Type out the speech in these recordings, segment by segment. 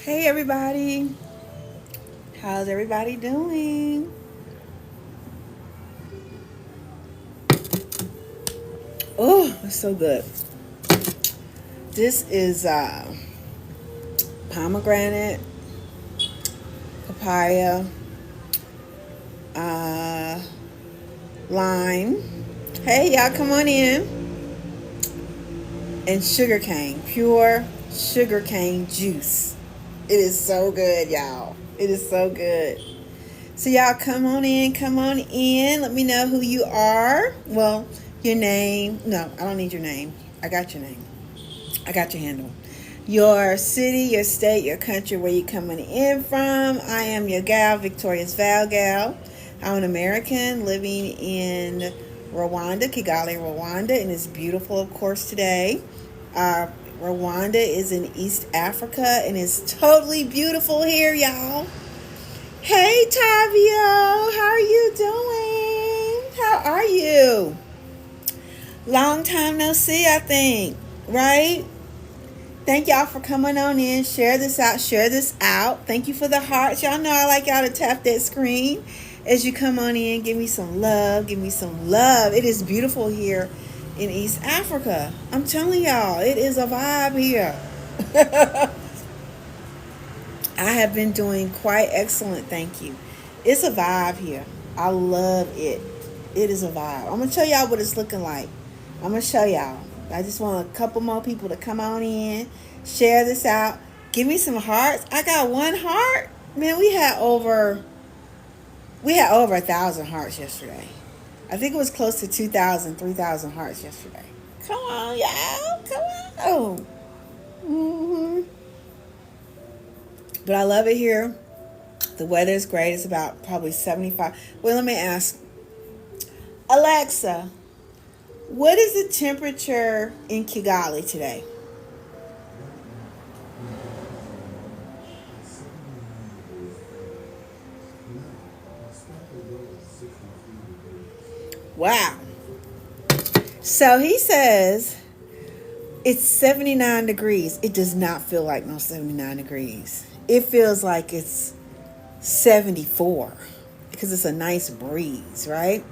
Hey everybody, how's everybody doing? Oh, it's so good. This is pomegranate, papaya, uh, lime. Hey y'all, come on in. And sugarcane, pure sugarcane juice. It is so good, y'all. It is so good. So y'all come on in, come on in. Let me know who you are. Well, your name. No, I don't need your name. I got your name. I got your handle. Your city, your state, your country, where you coming in from. I am your gal, Victoria's Val Gal. I'm an American living in Rwanda, Kigali, Rwanda, and it's beautiful, of course, today. Uh, Rwanda is in East Africa, and it's totally beautiful here, y'all. Hey, Tavio, how are you doing? How are you? Long time no see, I think, right? Thank y'all for coming on in. Share this out. Share this out. Thank you for the hearts. Y'all know I like y'all to tap that screen as you come on in. Give me some love. Give me some love. It is beautiful here in East Africa. I'm telling y'all, it is a vibe here. I have been doing quite excellent. Thank you. It's a vibe here. I love it. It is a vibe. I'm going to show y'all what it's looking like. I'm going to show y'all. I just want a couple more people to come on in, share this out. Give me some hearts. I got one heart. Man, we had over 1,000 hearts yesterday. I think it was close to 2,000, 3,000 hearts yesterday. Come on, y'all. Come on. Mm-hmm. But I love it here. The weather is great. It's about probably 75. Well, let me ask Alexa, what is the temperature in Kigali today? Wow. So he says it's 79 degrees. It does not feel like no 79 degrees. It feels like it's 74 because it's a nice breeze, right?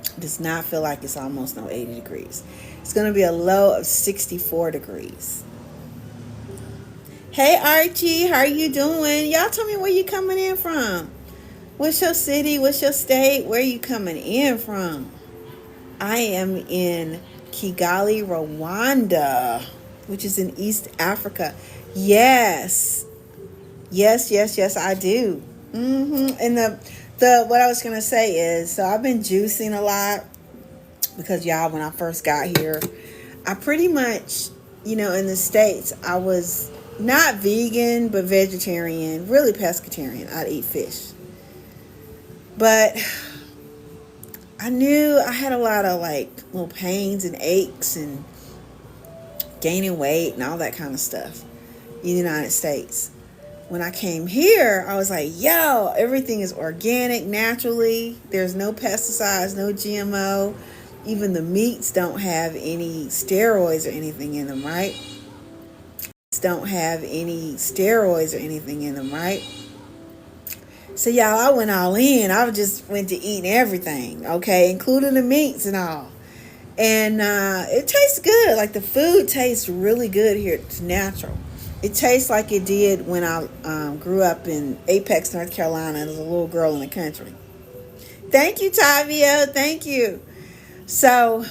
It does not feel like it's almost no 80 degrees. It's going to be a low of 64 degrees. Hey Archie, how are you doing? Y'all tell me where you coming in from. What's your city? What's your state? Where are you coming in from? I am in Kigali, Rwanda, which is in East Africa. Yes. Yes, I do. And the what I was gonna say is, so I've been juicing a lot because y'all, when I first got here, I pretty much, in the States, I was not vegan but vegetarian, really pescatarian. I'd eat fish, but I knew I had a lot of like little pains and aches and gaining weight and all that kind of stuff in the United States. When I came here, I was like, yo, everything is organic, naturally. There's no pesticides, no GMO. Even the meats don't have any steroids or anything in them, right? Don't have any steroids or anything in them, right? So y'all, I went all in. I just went to eating everything, okay, including the meats and all. And it tastes good. Like the food tastes really good here. It's natural. It tastes like it did when I grew up in Apex, North Carolina, as a little girl in the country. Thank you, Tavio. Thank you. So,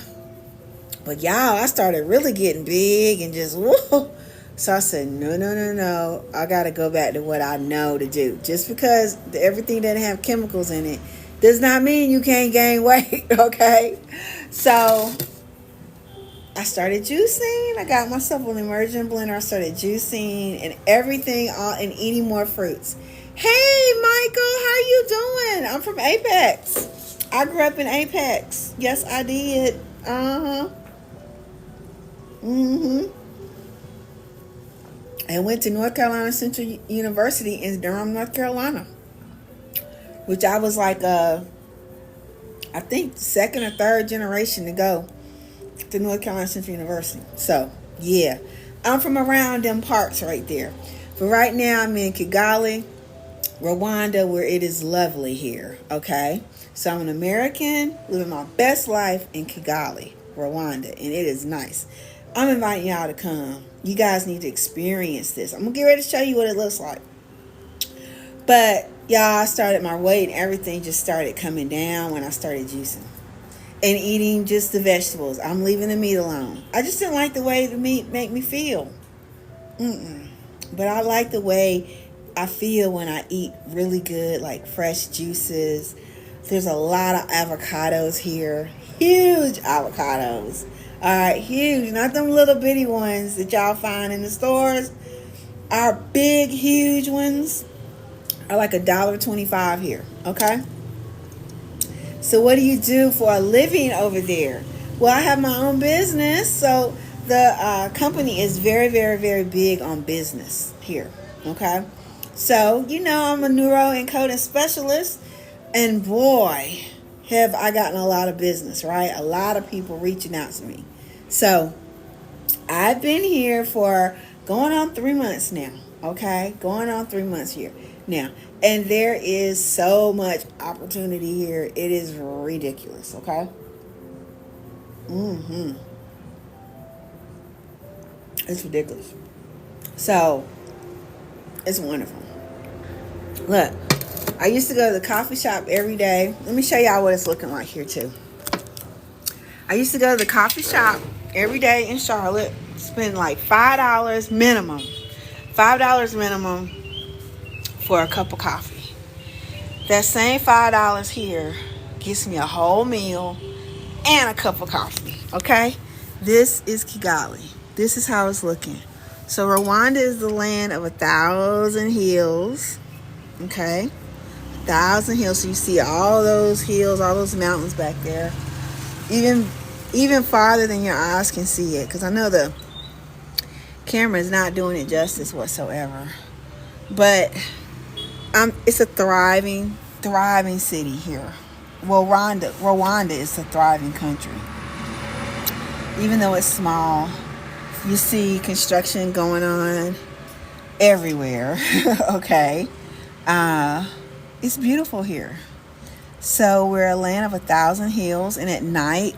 but y'all, I started really getting big and just whoa. So I said, no. I got to go back to what I know to do. Just because everything doesn't have chemicals in it does not mean you can't gain weight, okay? So I started juicing. I got myself an immersion blender. I started juicing and everything, and eating more fruits. Hey, Michael, how you doing? I'm from Apex. I grew up in Apex. Yes, I did. And went to North Carolina Central University in Durham, North Carolina, which I was like, I think second or third generation to go to North Carolina Central University. So, yeah, I'm from around them parts right there. For right now, I'm in Kigali, Rwanda, where it is lovely here. Okay, so I'm an American living my best life in Kigali, Rwanda, and it is nice. I'm inviting y'all to come. You guys need to experience this. I'm gonna get ready to show you what it looks like. But y'all, I started my weight and everything just started coming down when I started juicing and eating just the vegetables. I'm leaving the meat alone. I just didn't like the way the meat make me feel. But I like the way I feel when I eat really good, like fresh juices. There's a lot of avocados here. Huge avocados. All right, huge. Not them little bitty ones that y'all find in the stores. Our big, huge ones are like $1.25 here. Okay? So what do you do for a living over there? Well, I have my own business. So the company is very, very, very big on business here. Okay. So, I'm a neuro encoding specialist. And boy, have I gotten a lot of business, right? A lot of people reaching out to me. So I've been here for going on 3 months now. Okay. Going on 3 months here now. And there is so much opportunity here. It is ridiculous. Okay. It's ridiculous. So it's wonderful. Look, I used to go to the coffee shop every day. Let me show y'all what it's looking like here too. I used to go to the coffee shop every day in Charlotte, spend like $5 minimum. $5 minimum for a cup of coffee. That same $5 here gets me a whole meal and a cup of coffee. Okay? This is Kigali. This is how it's looking. So Rwanda is the land of 1,000 hills. Okay? 1,000 hills. So you see all those hills, all those mountains back there. Even farther than your eyes can see it. Because I know the camera is not doing it justice whatsoever. But it's a thriving city here. Well, Rwanda is a thriving country. Even though it's small, you see construction going on everywhere. Okay. It's beautiful here. So we're a land of 1,000 hills, and at night,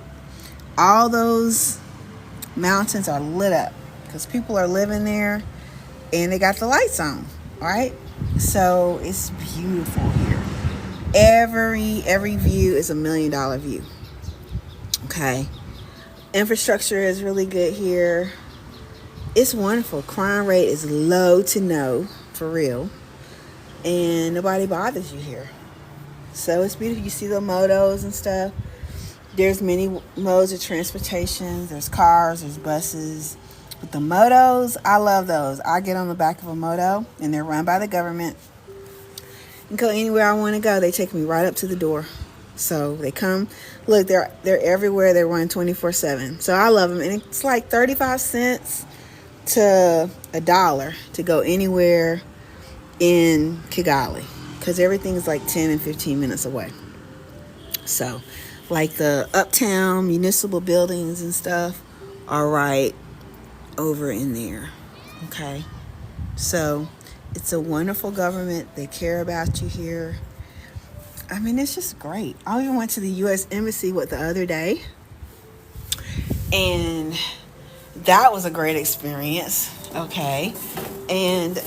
all those mountains are lit up because people are living there and they got the lights on. All right. So it's beautiful here. Every view is $1 million view. Okay. Infrastructure is really good here. It's wonderful. Crime rate is low to no, for real. And nobody bothers you here. So it's beautiful. You see the motos and stuff. There's many modes of transportation. There's cars, there's buses. But the motos, I love those. I get on the back of a moto, and they're run by the government. And go anywhere I want to go. They take me right up to the door. So they come. Look, they're everywhere. They run 24/7. So I love them. And it's like 35 cents to $1 to go anywhere in Kigali. Because everything is like 10 and 15 minutes away. So, like the uptown municipal buildings and stuff are right over in there. Okay. So it's a wonderful government. They care about you here. I mean, it's just great. I even went to the U.S. Embassy the other day. And that was a great experience. Okay. And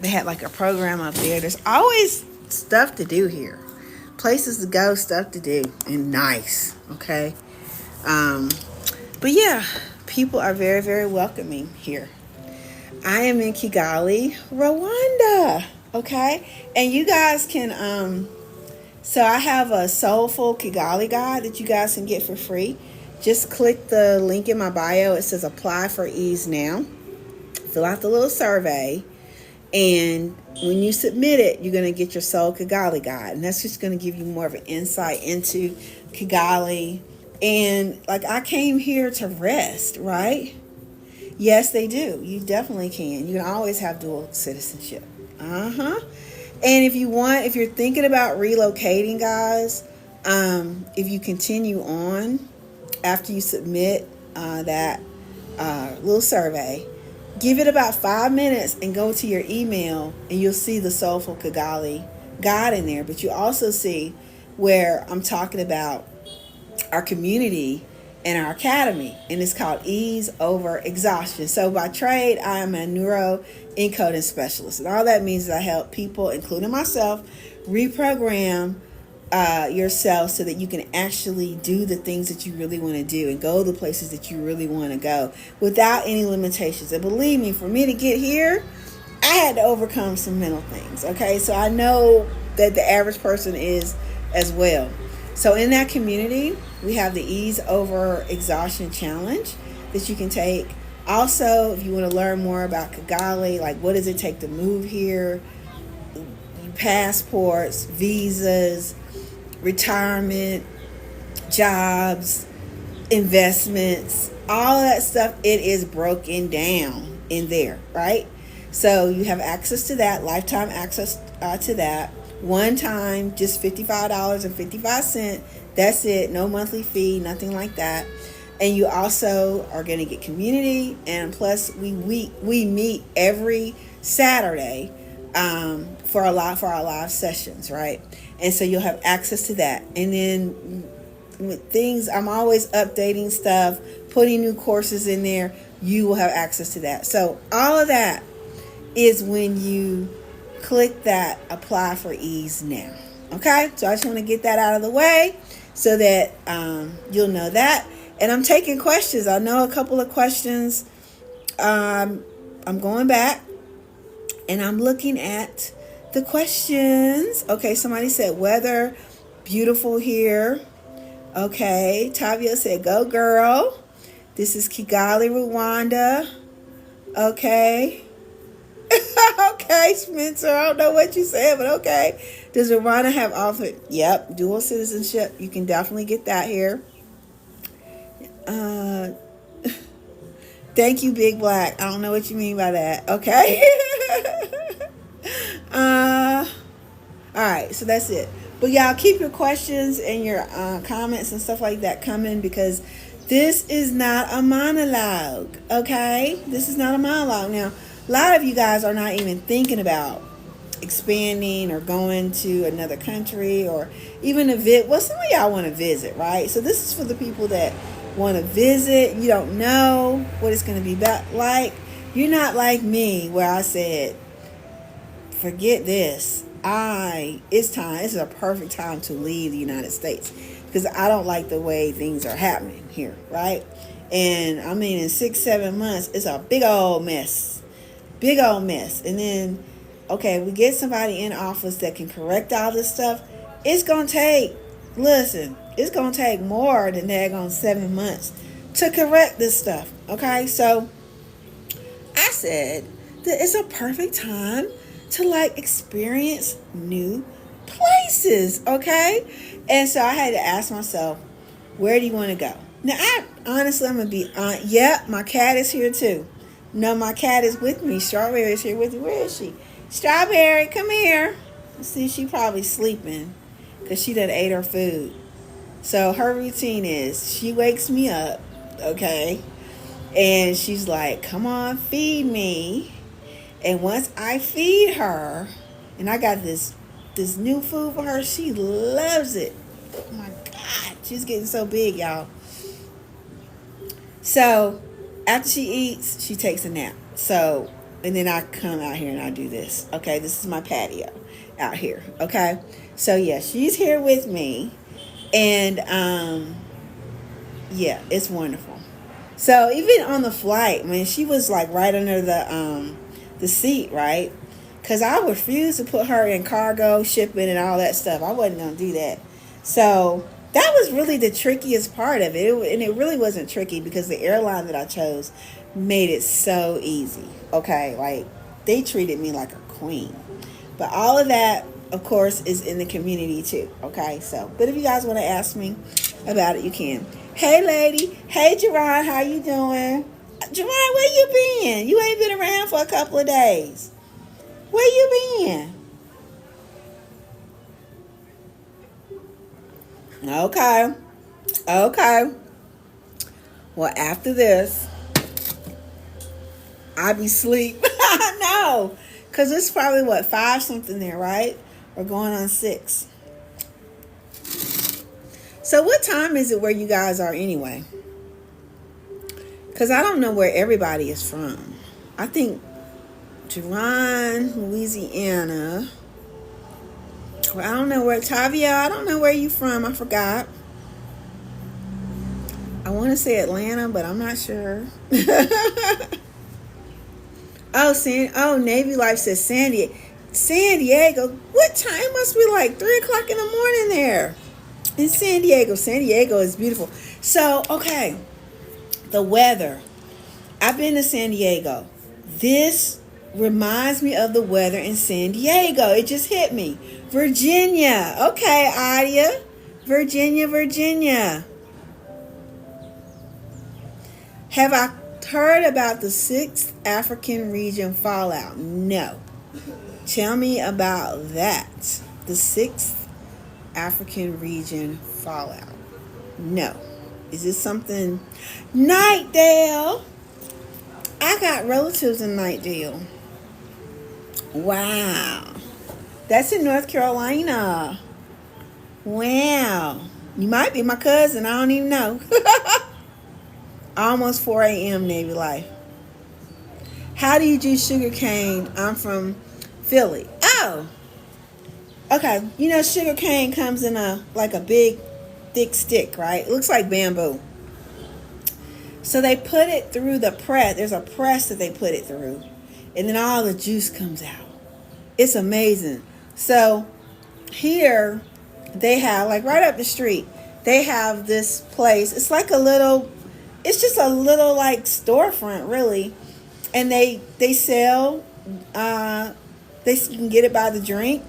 they had like a program up there. There's always stuff to do here. Places to go, stuff to do. And nice. Okay. But yeah, people are very, very welcoming here. I am in Kigali, Rwanda. Okay. And you guys can, so I have a Soulful Kigali guide that you guys can get for free. Just click the link in my bio. It says apply for ease now. Fill out the little survey. And when you submit it, you're going to get your Soul Kigali guide. And that's just going to give you more of an insight into Kigali. And like, I came here to rest, right? Yes, they do. You definitely can. You can always have dual citizenship. And if you're thinking about relocating, guys, if you continue on after you submit that little survey, Give it about 5 minutes and go to your email, and you'll see the Soulful Kigali guide in there. But you also see where I'm talking about our community and our academy, and it's called Ease Over Exhaustion. So by trade, I am a neuro encoding specialist, and all that means is I help people, including myself, reprogram yourself so that you can actually do the things that you really want to do and go the places that you really want to go without any limitations. And believe me, for me to get here, I had to overcome some mental things. Okay, so I know that the average person is as well. So in that community, we have the Ease Over Exhaustion Challenge that you can take. Also, if you want to learn more about Kigali, like what does it take to move here, passports, visas, retirement, jobs, investments, all of that stuff, it is broken down in there, right? So you have access to that, lifetime access to that. One time, just $55.55. That's it. No monthly fee, nothing like that. And you also are going to get community, and plus we meet every Saturday for our live sessions, right? And so you'll have access to that. And then things, I'm always updating stuff, putting new courses in there. You will have access to that. So all of that is when you click that apply for ease now. Okay, so I just want to get that out of the way so that you'll know that. And I'm taking questions. I know a couple of questions. I'm going back and I'm looking at the questions. Okay, somebody said weather beautiful here. Okay, Tavia said go girl. This is Kigali, Rwanda. Okay. Okay, Spencer, I don't know what you said, but okay. Does Rwanda have offered? Yep, dual citizenship. You can definitely get that here. Thank you, Big Black. I don't know what you mean by that. Okay. All right, so that's it. But y'all keep your questions and your comments and stuff like that coming, because this is not a monologue. Okay, this is not a monologue. Now, a lot of you guys are not even thinking about expanding or going to another country or even a visit. Well, some of y'all want to visit, right? So this is for the people that want to visit. You don't know what it's going to be like. You're not like me, where I said, forget this. It's time. This is a perfect time to leave the United States, because I don't like the way things are happening here, right? And I mean, in 6-7 months, it's a big old mess. Big old mess. And then, okay, we get somebody in office that can correct all this stuff. It's going to take, it's going to take more than daggone 7 months to correct this stuff. Okay, so I said that it's a perfect time to like experience new places. Okay, and so I had to ask myself, where do you want to go? Now, I'm going to be honest. Yeah, my cat is here too. No, my cat is with me. Strawberry is here with me. Where is she? Strawberry, come here. See, she probably sleeping because she done ate her food. So her routine is she wakes me up, okay, and she's like, come on, feed me. And once I feed her, and I got this new food for her, she loves it. Oh my God, she's getting so big, y'all. So after she eats, she takes a nap. So, and then I come out here and I do this. Okay, this is my patio out here. Okay, so yeah, she's here with me, and yeah, it's wonderful. So even on the flight, man, she was like right under the seat, right? Because I refused to put her in cargo shipping and all that stuff. I wasn't gonna do that. So that was really the trickiest part of it. And it really wasn't tricky because the airline that I chose made it so easy. Okay, like they treated me like a queen. But all of that, of course, is in the community too. Okay, so, but if you guys want to ask me about it, you can. Hey, lady. Hey, Jerron, how you doing? Jerron, where you been? You ain't been around for a couple of days. Where you been? Okay. Okay. Well, after this, I be sleep. No, because it's probably what, 5 something there, right? Or going on 6. So what time is it where you guys are anyway? Because I don't know where everybody is from. I think Jerron, Louisiana. Well, I don't know where, Tavia, I don't know where you from. I forgot. I want to say Atlanta, but I'm not sure. Oh, Navy Life says San Diego. San Diego. What time? It must be like 3 o'clock in the morning there in San Diego. San Diego is beautiful. So, okay, the weather. I've been to San Diego. This reminds me of the weather in San Diego. It just hit me. Virginia. Okay, Adia. Virginia. Have I heard about the 6th African region fallout? No. Tell me about that. The 6th African region fallout. No. Is this something? Nightdale. I got relatives in Nightdale. Wow. That's in North Carolina. Wow. You might be my cousin. I don't even know. Almost 4 a.m. Navy Life. How do you do sugar cane? I'm from Philly. Oh. Okay. You know, sugar cane comes in a big, thick stick, right? It looks like bamboo. So they put it through the press. There's a press that they put it through. And then all the juice comes out. It's amazing. So here they have, like right up the street, they have this place. It's just a little like storefront really. And they sell, you can get it by the drink.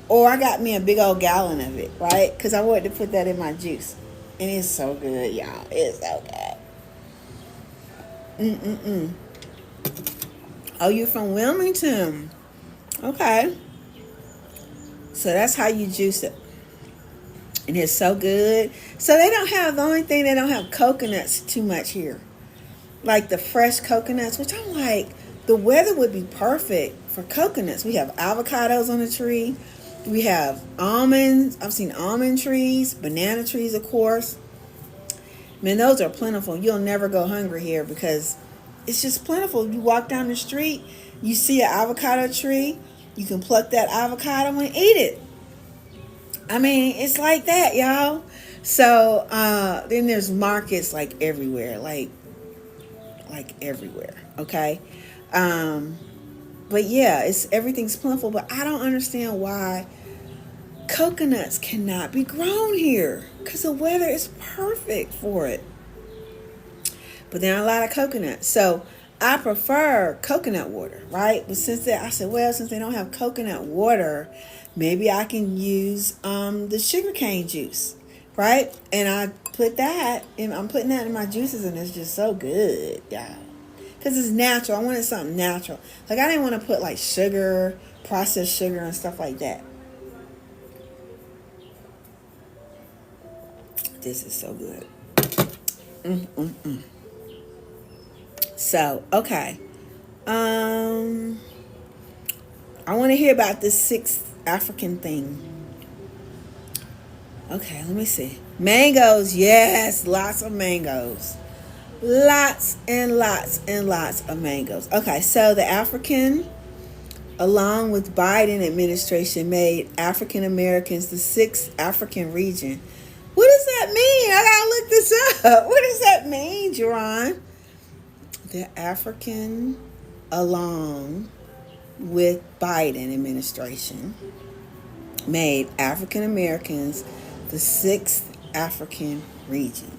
Or I got me a big old gallon of it, right? Because I wanted to put that in my juice. And it's so good, y'all. It's so good. Oh, you're from Wilmington. Okay. So that's how you juice it. And it's so good. So the only thing, they don't have coconuts too much here. Like the fresh coconuts, which I'm like, the weather would be perfect for coconuts. We have avocados on the tree. We have almonds. I've seen almond trees, banana trees, of course. Man, those are plentiful. You'll never go hungry here because it's just plentiful. You walk down the street, you see an avocado tree, you can pluck that avocado and eat it. I mean, it's like that, y'all. So then there's markets like everywhere, like everywhere. Okay. But yeah, everything's plentiful. But I don't understand why coconuts cannot be grown here, because the weather is perfect for it. But there are a lot of coconuts, so I prefer coconut water, right? But since they don't have coconut water, maybe I can use the sugarcane juice, right? And I'm putting that in my juices, and it's just so good, y'all. Because it's natural. I wanted something natural. Like, I didn't want to put like sugar, processed sugar and stuff like that. This is so good. So, okay. I want to hear about this 6th African thing. Okay, let me see. Mangoes, yes, lots of mangoes. Lots and lots and lots of mangoes. Okay, so the African, along with Biden administration, made African Americans the 6th African region. What does that mean? I gotta look this up. What does that mean, Jerron? The African, along with Biden administration, made African Americans the 6th African region.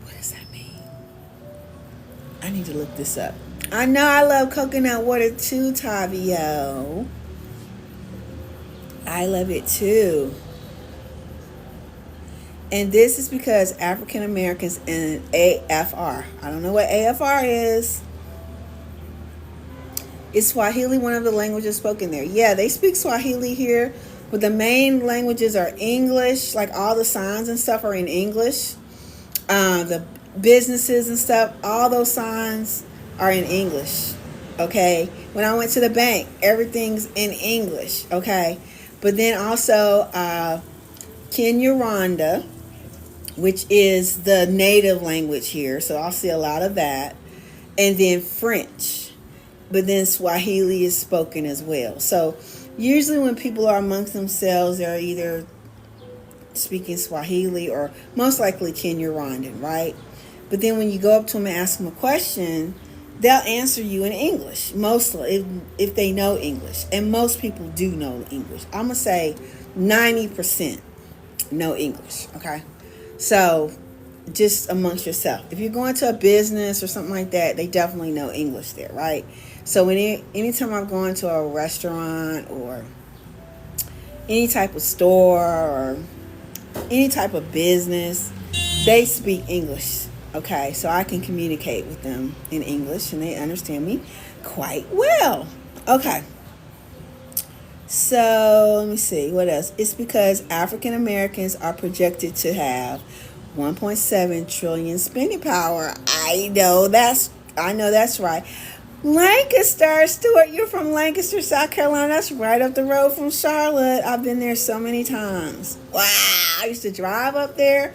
What does that mean? I need to look this up. I know I love coconut water too, Tavio. I love it too. And this is because African Americans in AFR. I don't know what AFR is. Is Swahili one of the languages spoken there? Yeah, they speak Swahili here, but the main languages are English. Like all the signs and stuff are in English. The businesses and stuff, all those signs are in English. Okay. When I went to the bank, everything's in English. Okay. But then also Kinyarwanda, which is the native language here. So I'll see a lot of that. And then French. But then Swahili is spoken as well. So usually when people are amongst themselves, they're either speaking Swahili or most likely Kinyarwandan, right? But then when you go up to them and ask them a question, they'll answer you in English, mostly if they know English. And most people do know English. I'm going to say 90% know English, okay? So just amongst yourself. If you're going to a business or something like that, they definitely know English there, right? So anytime I'm going to a restaurant or any type of store or any type of business, they speak English. Okay, so I can communicate with them in English and they understand me quite well. Okay, so let me see what else. It's because African Americans are projected to have 1.7 trillion spending power. I know that's right. Lancaster, Stuart, you're from Lancaster, South Carolina. That's right up the road from Charlotte. I've been there so many times. Wow, I used to drive up there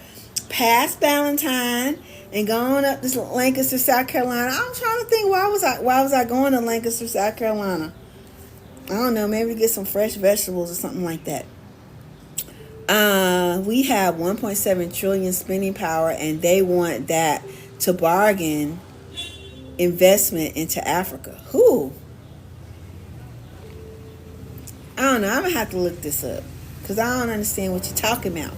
past Valentine and going up to Lancaster, South Carolina. I'm trying to think, why was I going to Lancaster, South Carolina? I don't know, maybe to get some fresh vegetables or something like that. We have 1.7 trillion spending power, and they want that to bargain investment into Africa. Who? I don't know. I'm gonna have to look this up because I don't understand what you're talking about.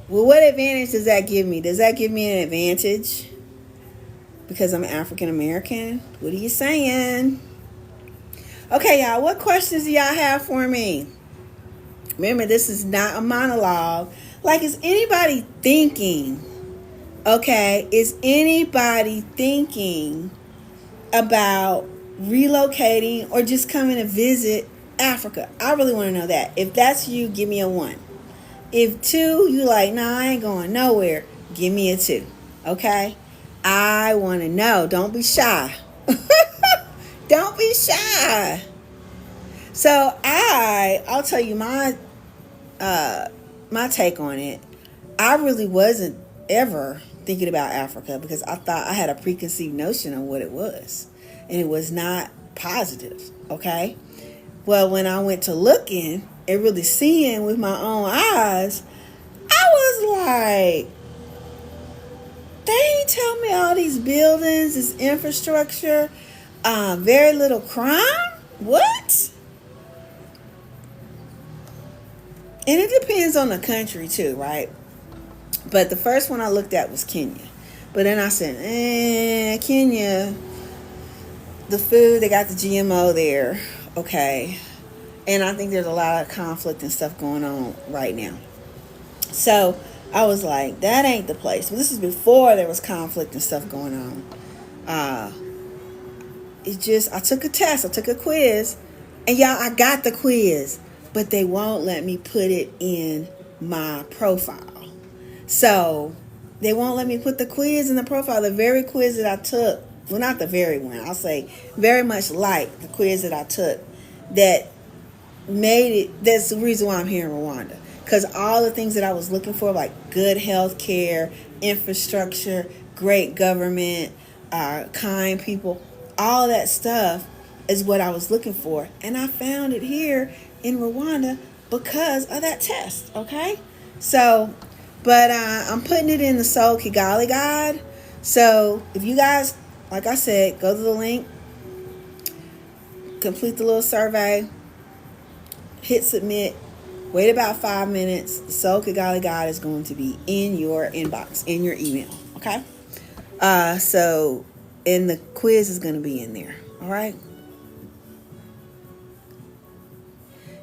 Well, what advantage does that give me? Does that give me an advantage because I'm African American? What are you saying? Okay, y'all, what questions do y'all have for me? Remember, this is not a monologue. Like, is anybody thinking? Okay, is anybody thinking about relocating or just coming to visit Africa? I really want to know that. If that's you, give me a 1. If 2, you like, nah, I ain't going nowhere, give me a 2. Okay? I want to know. Don't be shy. Don't be shy. So I'll tell you my take on it. I really wasn't ever thinking about Africa because I thought I had a preconceived notion of what it was, and it was not positive. Okay, well, when I went to looking and really seeing with my own eyes, I was like, they ain't tell me all these buildings, this infrastructure, very little crime. What? And it depends on the country too, right? But the first one I looked at was Kenya. But then I said, Kenya, the food, they got the GMO there. Okay. And I think there's a lot of conflict and stuff going on right now. So I was like, that ain't the place. But this is before there was conflict and stuff going on. I took a test. I took a quiz. And y'all, I got the quiz. But they won't let me put it in my profile. So they won't let me put the quiz in the profile. The very quiz that I took, well, not the very one, I'll say very much like the quiz that I took that made it, that's the reason why I'm here in Rwanda. Because all the things that I was looking for, like good health care, infrastructure, great government, kind people, all that stuff is what I was looking for. And I found it here in Rwanda because of that test, okay? So, but I'm putting it in the Soul Kigali guide. So if you guys, like I said, go to the link, complete the little survey, hit submit, wait about 5 minutes. The Soul Kigali guide is going to be in your inbox, in your email, okay? So, and the quiz is going to be in there, all right?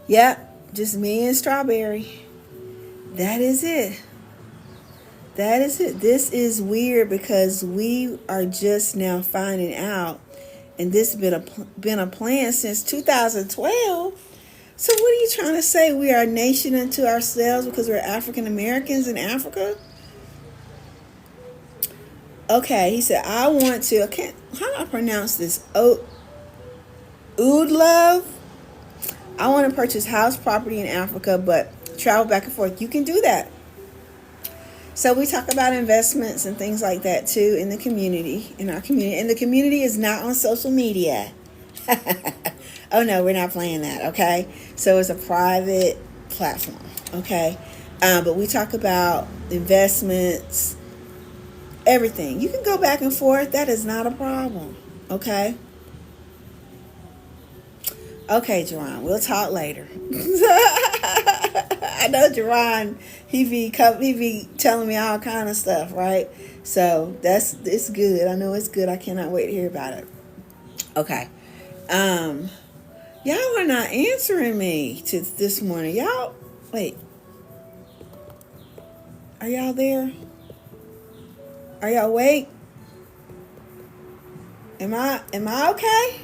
Yep, just me and Strawberry. That is it. That is it. This is weird because we are just now finding out, and this has been a plan since 2012. So what are you trying to say? We are a nation unto ourselves because we're African Americans in Africa? Okay, he said, I want to, I can't, how do I pronounce this? Oud love. I want to purchase house property in Africa, but travel back and forth. You can do that. So we talk about investments and things like that too in the community, in our community. And the community is not on social media. Oh no, we're not playing that, okay? So it's a private platform, okay? But we talk about investments, everything. You can go back and forth. That is not a problem, okay? Okay, Jerron, we'll talk later. I know Jerron, he be telling me all kind of stuff, right? So it's good. I know it's good. I cannot wait to hear about it. Okay. Y'all are not answering me to this morning. Y'all, wait. Are y'all there? Are y'all awake? Am I okay?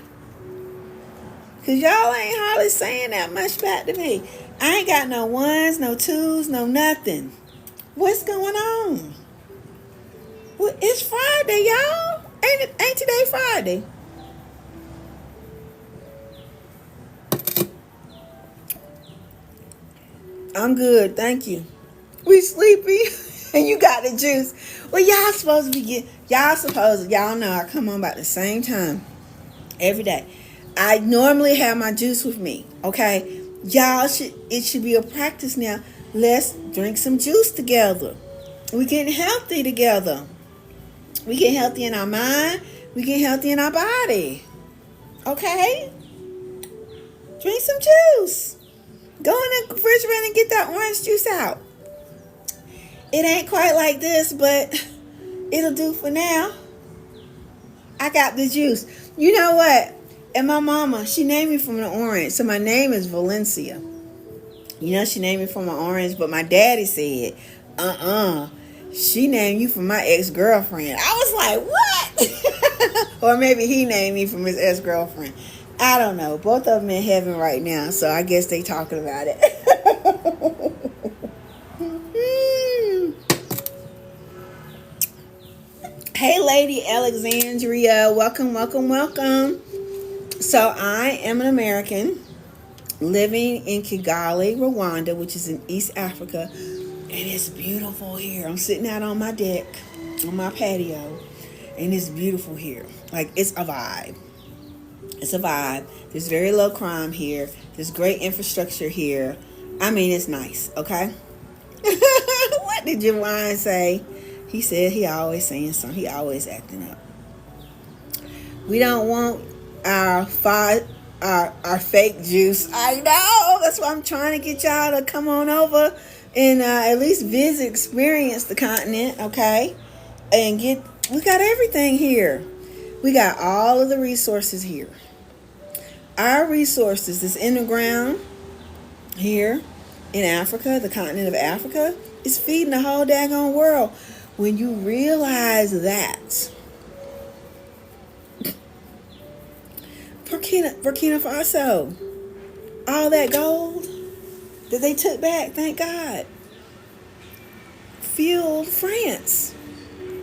Cause y'all ain't hardly saying that much back to me. I ain't got no ones, no twos, no nothing. What's going on? Well, it's Friday, y'all. Ain't today Friday? I'm good, thank you. We sleepy and you got the juice. Well, y'all know I come on about the same time every day. I normally have my juice with me, okay? It should be a practice now. Let's drink some juice together. We getting healthy together. We get healthy in our mind. We get healthy in our body. Okay? Drink some juice. Go in the refrigerator and get that orange juice out. It ain't quite like this, but it'll do for now. I got the juice. You know what? And my mama, she named me from an orange. So my name is Valencia. You know, she named me from an orange, but my daddy said, she named you from my ex-girlfriend. I was like, what? Or maybe he named me from his ex-girlfriend. I don't know. Both of them in heaven right now, so I guess they talking about it. Hey, Lady Alexandria. Welcome, welcome, welcome. So I am an American living in Kigali, Rwanda, which is in East Africa. And it's beautiful here. I'm sitting out on my deck, on my patio, and it's beautiful here. Like, it's a vibe. It's a vibe. There's very low crime here. There's great infrastructure here. I mean, it's nice, okay? What did Javon say? He said he always saying something. He always acting up. We don't want our fake juice. I know. That's why I'm trying to get y'all to come on over and at least visit, experience the continent, okay? And we got everything here. We got all of the resources here. Our resources is in the ground here in Africa, the continent of Africa, is feeding the whole daggone world. When you realize that, Burkina Faso, all that gold that they took back, thank God, fueled France.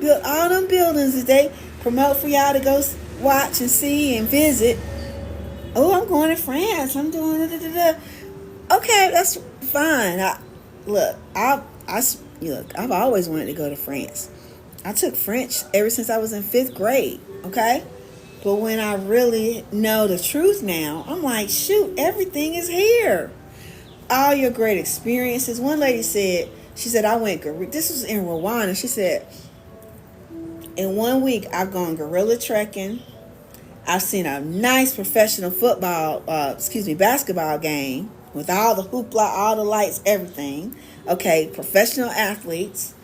Built all them buildings that they promote for y'all to go watch and see and visit. Oh, I'm going to France. I'm doing da. Okay, that's fine. I've always wanted to go to France. I took French ever since I was in 5th grade, okay? But when I really know the truth now, I'm like, shoot, everything is here. All your great experiences. One lady said, this was in Rwanda. She said, in 1 week, I've gone gorilla trekking. I've seen a nice professional basketball game with all the hoopla, all the lights, everything. Okay, professional athletes.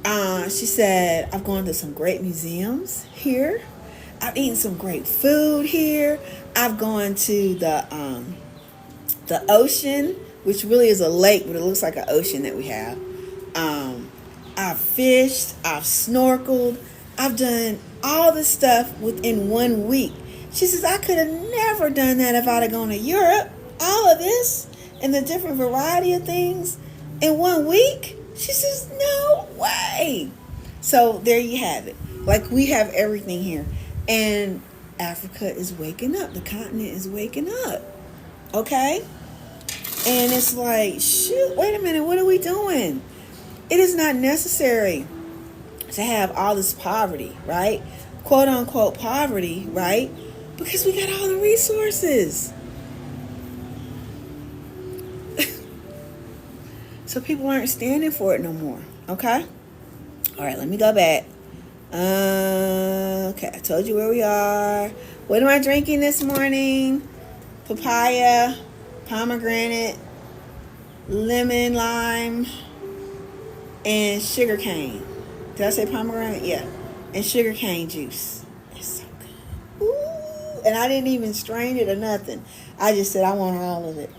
She said, I've gone to some great museums here. I've eaten some great food here. I've gone to the ocean, which really is a lake, but it looks like an ocean that we have. I've fished. I've snorkeled. I've done all this stuff within 1 week. She says, I could have never done that if I'd have gone to Europe. all of this and the different variety of things in 1 week? She says, no way. So there you have it. Like, we have everything here. And Africa is waking up. The continent is waking up. Okay? And it's like, shoot, wait a minute, what are we doing? It is not necessary to have all this poverty, right? Quote unquote poverty, right? Because we got all the resources. So people aren't standing for it no more. Okay? All right, let me go back. Okay, I told you where we are. What am I drinking this morning? Papaya, pomegranate, lemon, lime, and sugar cane. Did I say pomegranate? Yeah. And sugar cane juice. It's so good. Ooh. And I didn't even strain it or nothing. I just said I want all of it.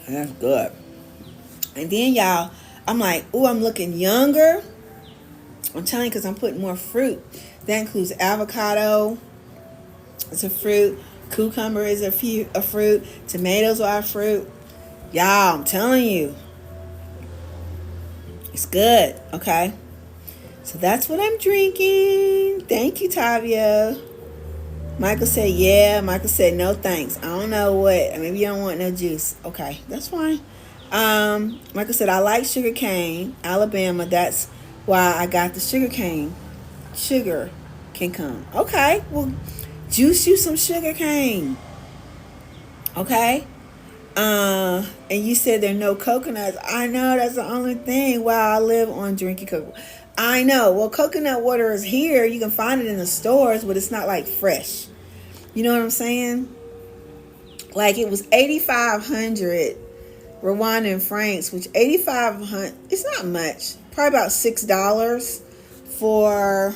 That's good. And then, y'all, I'm like, ooh, I'm looking younger. I'm telling you, because I'm putting more fruit. That includes avocado. It's a fruit. Cucumber is a fruit. Tomatoes are a fruit. Y'all, I'm telling you. It's good, okay? So that's what I'm drinking. Thank you, Tavia. Michael said, yeah. Michael said, no thanks. I don't know what. Maybe you don't want no juice. Okay, that's fine. Michael said, I like sugar cane, Alabama. That's why I got the sugar cane. Sugar can come. Okay, well, juice you some sugar cane. Okay? And you said there are no coconuts. I know, that's the only thing. Wow, I live on drinking coconut. I know. Well, coconut water is here. You can find it in the stores, but it's not like fresh. You know what I'm saying? Like, it was 8,500 Rwandan francs, which 8,500, it's not much. Probably about $6 for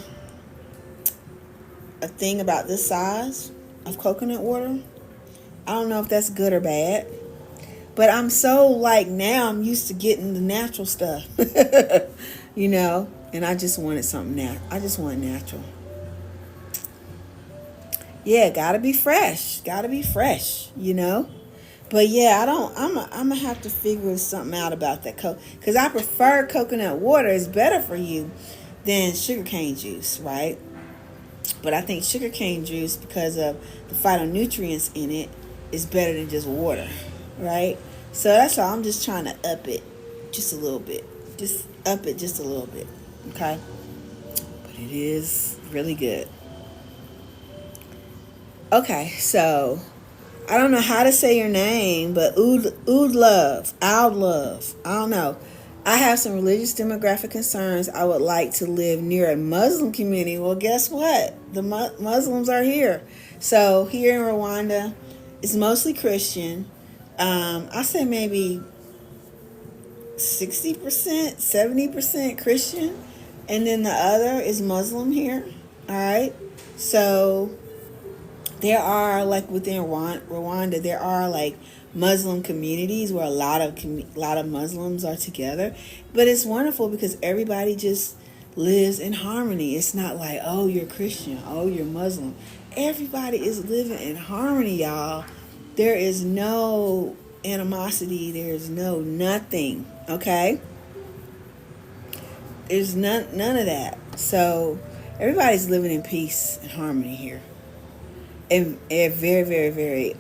a thing about this size of coconut water. I don't know if that's good or bad. But I'm so, like, now I'm used to getting the natural stuff. You know? And I just wanted something natural. I just want natural. Yeah, gotta be fresh. Gotta be fresh, you know? But yeah, I'm gonna have to figure something out about that because I prefer coconut water. It's better for you than sugarcane juice, right? But I think sugarcane juice, because of the phytonutrients in it, is better than just water, right? So that's all. I'm just trying to up it just a little bit. Just up it just a little bit, okay? But it is really good. Okay, so I don't know how to say your name, but Oud Love, I don't know. I have some religious demographic concerns. I would like to live near a Muslim community. Well, guess what? The Muslims are here. So here in Rwanda, it's mostly Christian. I say maybe 60%, 70% Christian. And then the other is Muslim here. All right. So there are, like, within Rwanda, there are like Muslim communities where a lot of Muslims are together. But it's wonderful because everybody just lives in harmony. It's not like, oh, you're Christian, oh, you're Muslim. Everybody is living in harmony, y'all. There is no animosity. There's no nothing. Okay? There's none of that. So everybody's living in peace and harmony here. And very, very, very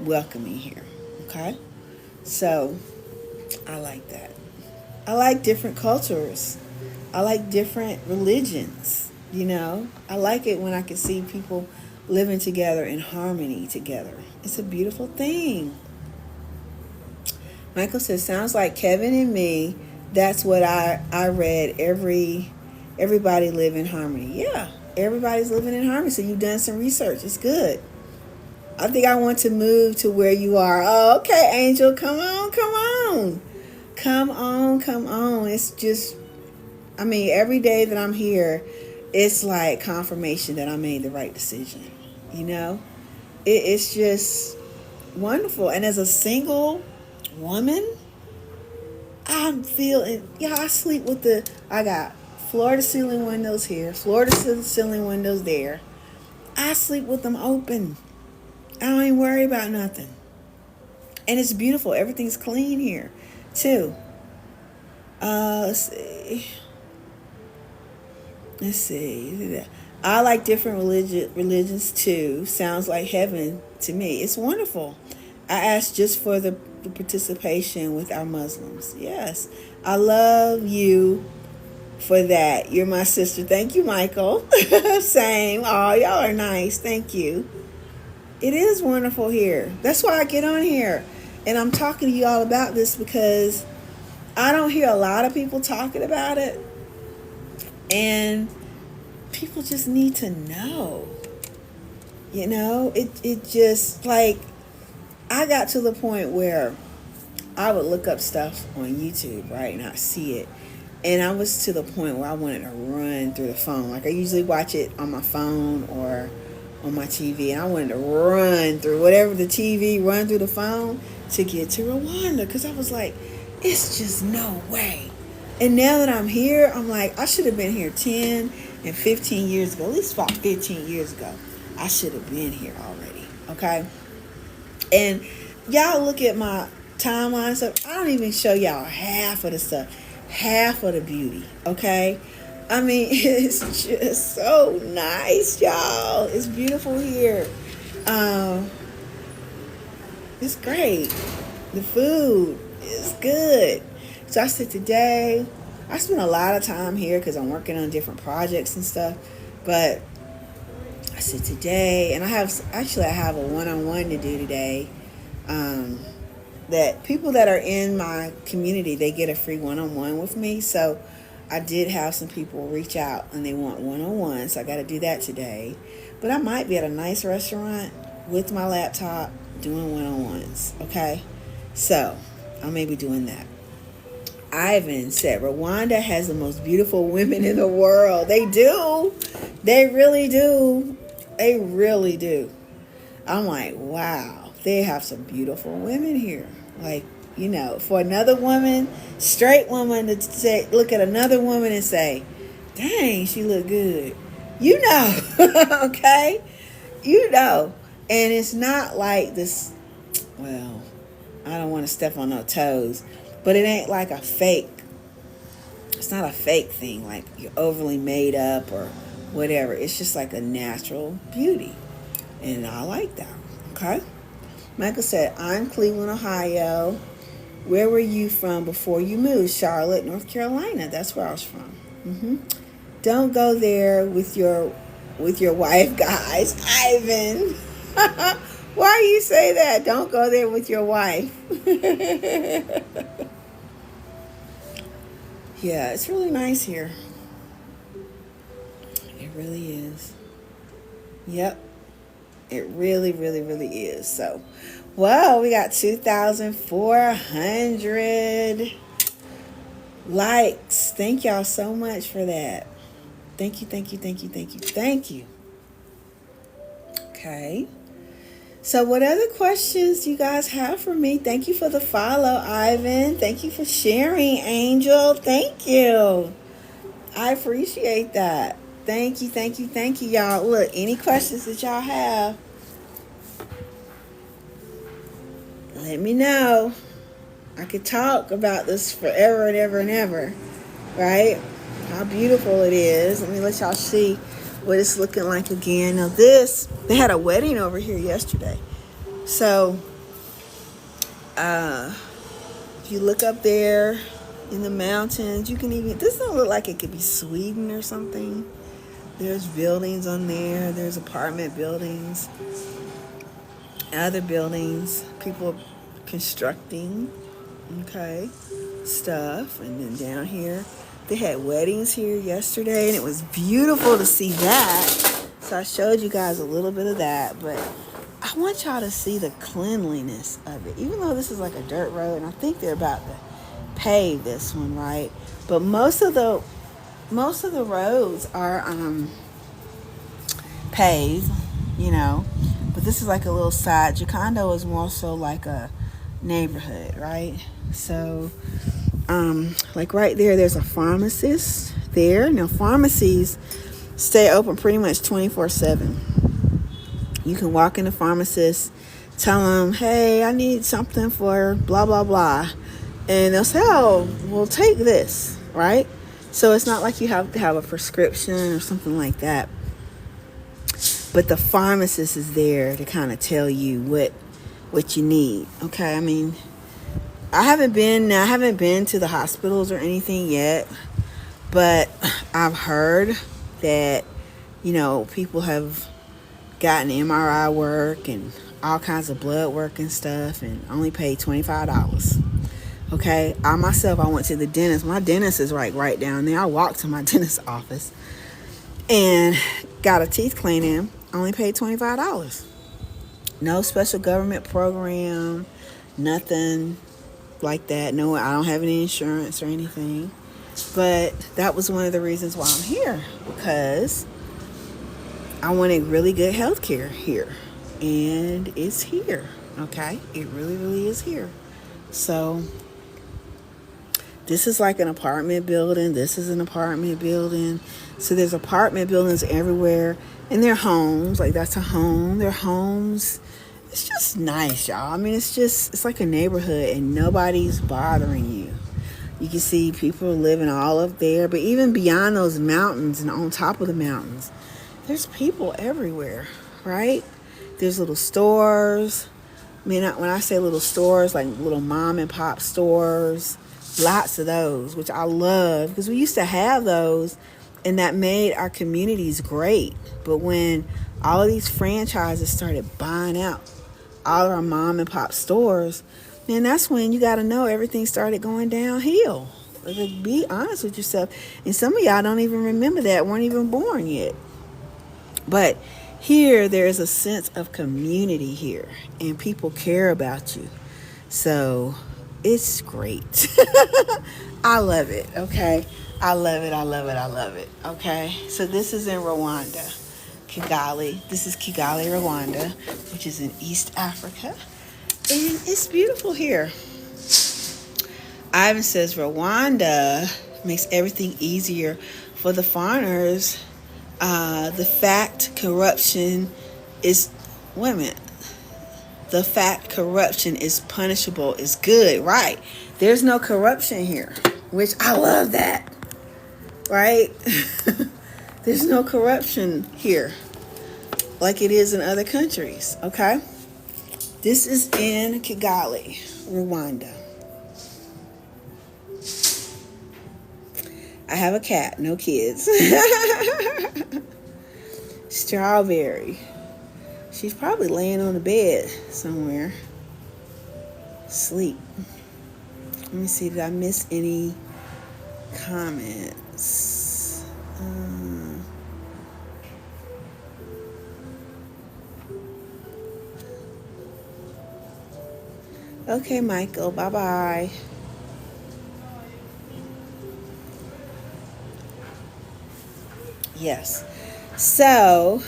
welcoming here. Okay? So I like that. I like different cultures. I like different religions. You know? I like it when I can see people living together in harmony together. It's a beautiful thing. Michael says, sounds like Kevin and me. That's what I read. Everybody live in harmony. Yeah, everybody's living in harmony. So you've done some research. It's good. I think I want to move to where you are. Oh, okay, Angel. Come on. It's just, I mean, every day that I'm here, it's like confirmation that I made the right decision. You know? It's just wonderful. And as a single woman, I'm feeling, I sleep with I got floor to ceiling windows here, floor to ceiling windows there. I sleep with them open. I don't even worry about nothing. And it's beautiful. Everything's clean here, too. Let's see. Let's see. I like different religions too. Sounds like heaven to me. It's wonderful. I asked just for the participation with our Muslims. Yes. I love you for that. You're my sister. Thank you, Michael. Same. Oh, y'all are nice. Thank you. It is wonderful here. That's why I get on here. And I'm talking to you all about this because I don't hear a lot of people talking about it. And people just need to know. You know, it just like I got to the point where I would look up stuff on YouTube, right, and I see it. And I was to the point where I wanted to run through the phone. Like I usually watch it on my phone or on my TV, and I wanted to run through whatever the TV, run through the phone to get to Rwanda because I was like, it's just no way. And now that I'm here, I'm like, I should have been here 10 and 15 years ago, at least about 15 years ago. I should have been here already, okay? And y'all look at my timeline and stuff. I don't even show y'all half of the stuff, half of the beauty, okay? I mean, it's just so nice, y'all. It's beautiful here. It's great. The food is good. So I said today, I spent a lot of time here because I'm working on different projects and stuff. But I said today, and I have a one-on-one to do today. That people that are in my community, they get a free one-on-one with me. So I did have some people reach out and they want one-on-one. So I got to do that today. But I might be at a nice restaurant with my laptop doing one-on-ones. Okay, so I may be doing that. Ivan said, Rwanda has the most beautiful women in the world. They do. They really do. They really do. I'm like, wow, they have some beautiful women here. Like, you know, for another woman, straight woman to say, look at another woman and say, dang, she look good. You know, okay? You know. And it's not like this, well, I don't want to step on no toes. But it ain't like a fake. It's not a fake thing, like you're overly made up or whatever. It's just like a natural beauty. And I like that. Okay? Michael said, I'm Cleveland, Ohio. Where were you from before you moved? Charlotte, North Carolina. That's where I was from. Don't go there with your wife, guys. Ivan. Why do you say that? Don't go there with your wife. Yeah, it's really nice here. It really is. Yep. It really, really, really is. So, well, we got 2,400 likes. Thank y'all so much for that. Thank you, thank you, thank you, thank you, thank you. Okay. So what other questions you guys have for me? Thank you for the follow, Ivan. Thank you for sharing, Angel. Thank you. I appreciate that. Thank you, thank you, thank you, y'all. Look, any questions that y'all have, let me know. I could talk about this forever and ever and ever, right? How beautiful it is. Let me let y'all see what it's looking like again. Now this, they had a wedding over here yesterday. So, if you look up there in the mountains, you can even, this doesn't look like it could be Sweden or something. There's buildings on there. There's apartment buildings, other buildings, people constructing, okay, stuff. And then down here, they had weddings here yesterday, and it was beautiful to see that. So I showed you guys a little bit of that, but I want y'all to see the cleanliness of it. Even though this is like a dirt road, and I think they're about to pave this one, right? But most of the roads are paved, you know. But this is like a little side. Giocondo is more so like a neighborhood, right? So, like right there's a pharmacist there. Now, pharmacies stay open pretty much 24/7. You can walk in the pharmacist, tell them, hey, I need something for blah, blah, blah. And they'll say, oh, well, take this, right? So it's not like you have to have a prescription or something like that. But the pharmacist is there to kind of tell you what you need. Okay, I mean, I haven't been to the hospitals or anything yet, but I've heard that, people have gotten MRI work and all kinds of blood work and stuff and only paid $25. Okay, I went to the dentist. My dentist is right down there. I walked to my dentist's office and got a teeth cleaning. Only paid $25. No special government program, nothing like that. No, I don't have any insurance or anything. But that was one of the reasons why I'm here, because I wanted really good health care here. And it's here. Okay? It really, really is here. So this is like an apartment building. This is an apartment building. So there's apartment buildings everywhere. And they're homes. Like, that's a home. They're homes. It's just nice, y'all. I mean, it's like a neighborhood and nobody's bothering you. You can see people living all up there. But even beyond those mountains and on top of the mountains, there's people everywhere, right? There's little stores. I mean, when I say little stores, like little mom and pop stores, lots of those, which I love, because we used to have those, and that made our communities great. But when all of these franchises started buying out all of our mom and pop stores, man, that's when you got to know everything started going downhill. Like, be honest with yourself. And some of y'all don't even remember that, weren't even born yet. But here, there is a sense of community here, and people care about you. So it's great. I love it, okay? I love it, okay? So this is in Rwanda, Kigali. This is Kigali, Rwanda, which is in East Africa. And it's beautiful here. Ivan says Rwanda makes everything easier for the foreigners. The fact corruption is punishable is good, right? There's no corruption here, which I love that, right? There's no corruption here like it is in other countries, okay? This is in Kigali, Rwanda. I have a cat, no kids. Strawberry. She's probably laying on the bed somewhere. Sleep. Let me see, did I miss any comments? Okay, Michael, bye-bye. Yes. So,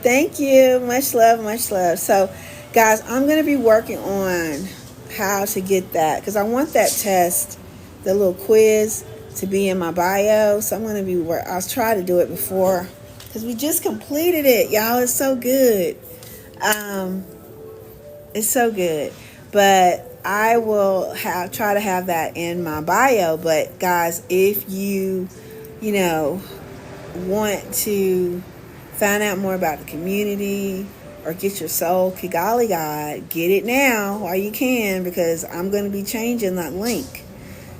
thank you. Much love, much love. So, guys, I'm going to be working on how to get that, because I want that test, the little quiz, to be in my bio. So I'm going to be I'll try to do it before, because we just completed it, y'all. It's so good. It's so good. But I will try to have that in my bio. But guys, if you want to find out more about the community or get your Soul Kigali guide, get it now while you can, because I'm going to be changing that link.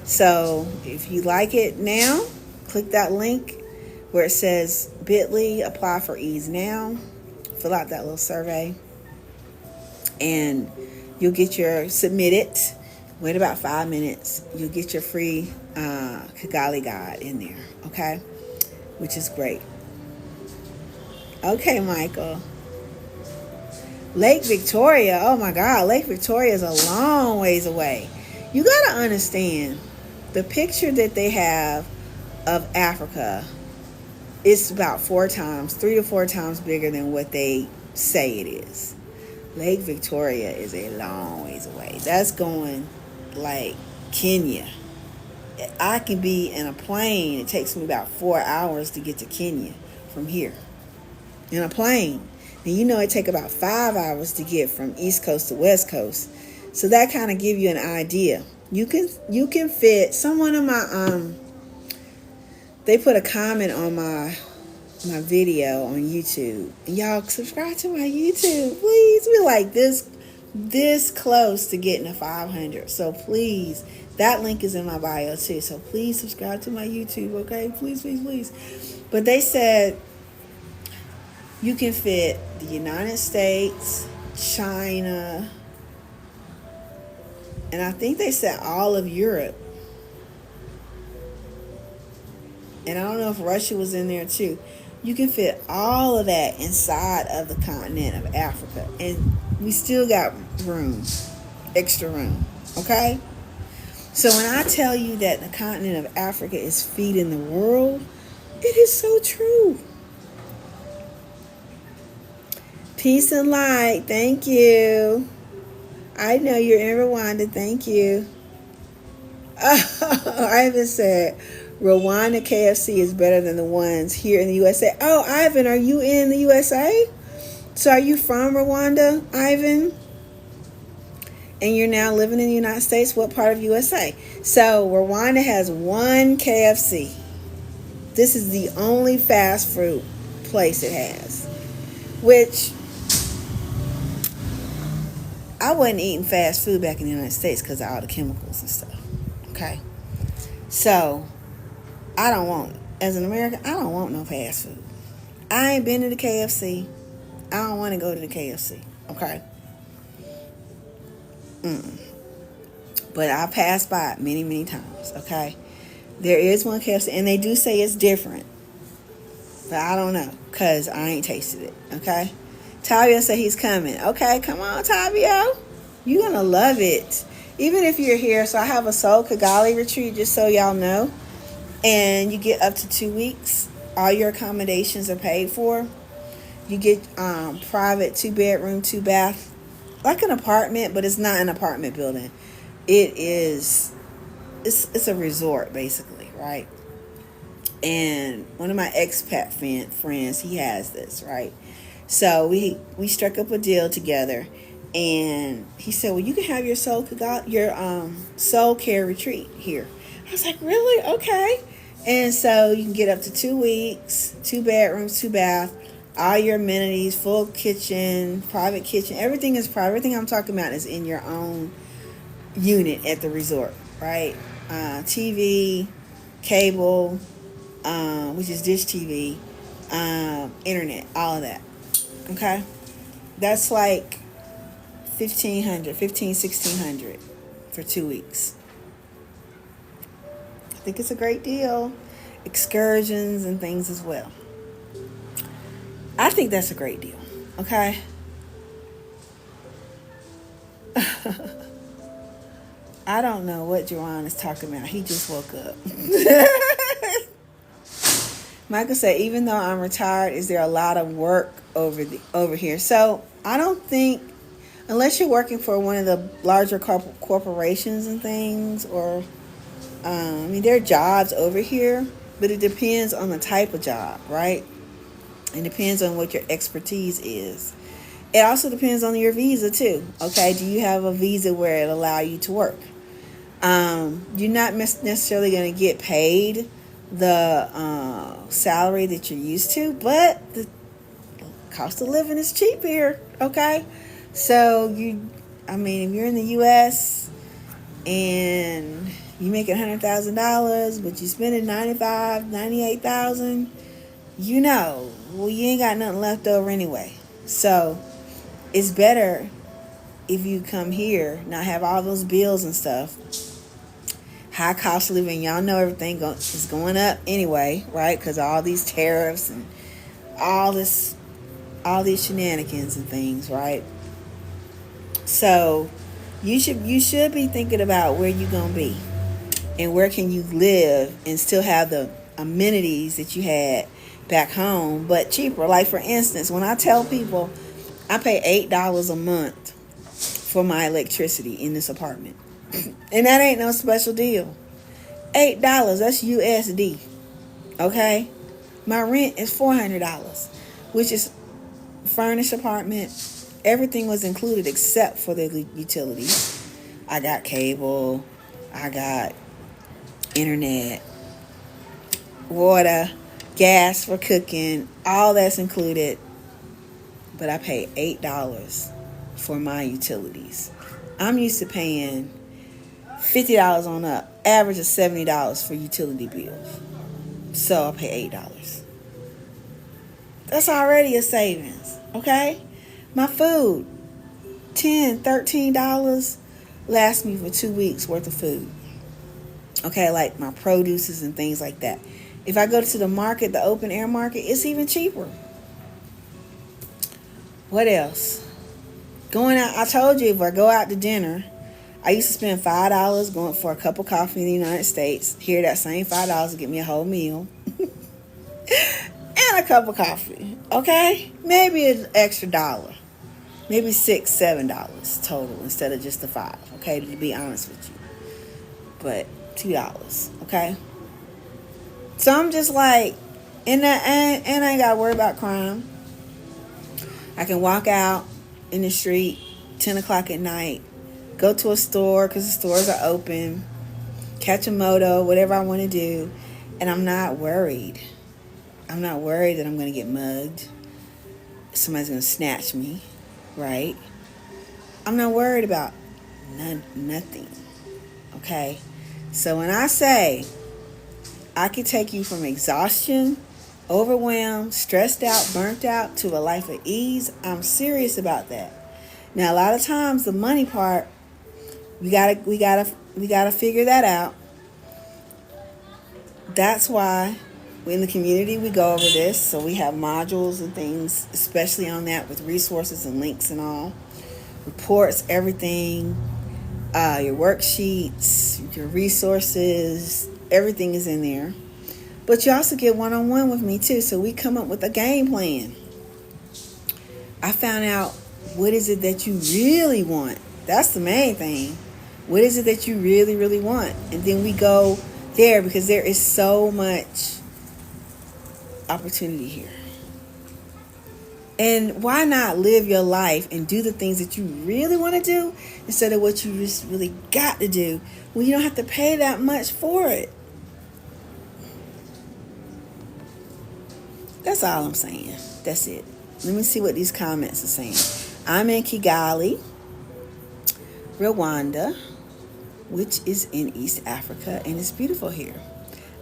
So if you like it now, click that link where it says bit.ly, apply for ease now. Fill out that little survey and you'll get submit it. Wait about 5 minutes. You'll get your free Kigali guide in there, okay? Which is great. Okay, Michael. Lake Victoria. Oh my God, Lake Victoria is a long ways away. You got to understand, the picture that they have of Africa is about 3 to 4 times bigger than what they say it is. Lake Victoria is a long ways away. That's going like Kenya. I can be in a plane. It takes me about 4 hours to get to Kenya from here. In a plane. And you know it take about 5 hours to get from East Coast to West Coast. So that kind of give you an idea. You can fit someone of my they put a comment on my video on YouTube. Y'all subscribe to my YouTube, please. We're like this close to getting to 500. So please, that link is in my bio too. So please subscribe to my YouTube, okay? Please, please, please. But they said you can fit the United States, China, and I think they said all of Europe. And I don't know if Russia was in there too. You can fit all of that inside of the continent of Africa. And we still got room, extra room, okay? So when I tell you that the continent of Africa is feeding the world, it is so true. Peace and light. Thank you. I know you're in Rwanda. Thank you. Ivan said, Rwanda KFC is better than the ones here in the USA. Oh, Ivan, are you in the USA? So are you from Rwanda, Ivan? And you're now living in the United States? What part of USA? So Rwanda has one KFC. This is the only fast food place it has. Which, I wasn't eating fast food back in the United States because of all the chemicals and stuff. Okay? So, I don't want, as an American, I don't want no fast food. I ain't been to the KFC. I don't want to go to the KFC. Okay? But I passed by it many, many times. Okay? There is one KFC, and they do say it's different. But I don't know, because I ain't tasted it. Okay? Tavio said he's coming. Okay, come on, Tavio. You're going to love it. Even if you're here. So I have a Soul Kigali retreat, just so y'all know. And you get up to 2 weeks. All your accommodations are paid for. You get private 2-bedroom, 2-bath. Like an apartment, but it's not an apartment building. It's a resort, basically, right? And one of my expat friends, he has this, right? So we struck up a deal together, and he said, "Well, you can have your soul care retreat here." I was like, "Really? Okay." And so you can get up to 2 weeks, 2 bedrooms, 2 bath, all your amenities, full kitchen, private kitchen. Everything is private. Everything I'm talking about is in your own unit at the resort, right? TV, cable, which is dish TV, internet, all of that. Okay, that's like $1,1600 for 2 weeks. I think it's a great deal. Excursions and things as well. I think that's a great deal. Okay. I don't know what Jerron is talking about. He just woke up. Michael said, even though I'm retired, is there a lot of work over here? So I don't think, unless you're working for one of the larger corporations and things, or there are jobs over here, but it depends on the type of job, right? It depends on what your expertise is. It also depends on your visa too. Okay, do you have a visa where it allows you to work? You're not necessarily going to get paid the salary that you're used to, but the cost of living is cheap here. Okay, so if you're in the U.S. and you make $100,000, but you're spending $98,000, you ain't got nothing left over anyway. So it's better if you come here, not have all those bills and stuff. High cost of living, y'all know everything is going up anyway, right? Because of all these tariffs and all these shenanigans and things, right? So you should be thinking about where you're gonna be and where can you live and still have the amenities that you had back home, but cheaper. Like for instance, when I tell people I pay $8 a month for my electricity in this apartment. And that ain't no special deal. $8, that's USD. Okay? My rent is $400, which is furnished apartment. Everything was included except for the utilities. I got cable, I got internet, water, gas for cooking, all that's included. But I paid $8 for my utilities. I'm used to paying $50 on up, average of $70 for utility bills. So I pay $8. That's already a savings, okay? My food, $10, $13 lasts me for 2 weeks worth of food. Okay, like my produces and things like that. If I go to the market, the open air market, it's even cheaper. What else? Going out, I told you if I go out to dinner, I used to spend $5 going for a cup of coffee in the United States. Here, that same $5 to get me a whole meal and a cup of coffee. Okay, maybe an extra dollar, maybe $6, $7 total instead of just the $5. Okay, to be honest with you, but $2. Okay, so I'm just like, and I ain't gotta worry about crime. I can walk out in the street 10 o'clock at night, go to a store because the stores are open, catch a moto, whatever I want to do, and I'm not worried. I'm not worried that I'm going to get mugged. Somebody's going to snatch me, right? I'm not worried about nothing, okay? So when I say I can take you from exhaustion, overwhelmed, stressed out, burnt out to a life of ease, I'm serious about that. Now, a lot of times the money part, we gotta figure that out. That's why in the community we go over this. So we have modules and things, especially on that with resources and links and all, reports, everything, your worksheets, your resources, everything is in there. But you also get one-on-one with me too. So we come up with a game plan. I found out what is it that you really want. That's the main thing. What is it that you really, really want? And then we go there because there is so much opportunity here. And why not live your life and do the things that you really want to do instead of what you just really got to do when you don't have to pay that much for it? That's all I'm saying. That's it. Let me see what these comments are saying. I'm in Kigali, Rwanda, which is in East Africa, and it's beautiful here.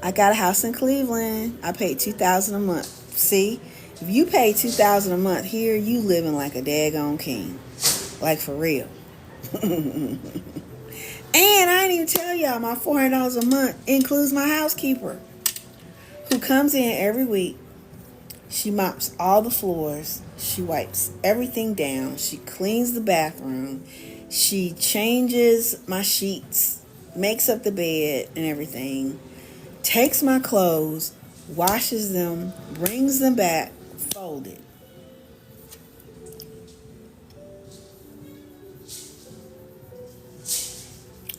I got a house in Cleveland. I paid $2,000 a month. See, if you pay $2,000 a month here, you living like a daggone king, like for real. And I didn't even tell y'all my $400 a month includes my housekeeper, who comes in every week. She mops all the floors. She wipes everything down. She cleans the bathroom. She changes my sheets, makes up the bed and everything, takes my clothes, washes them, brings them back, folded.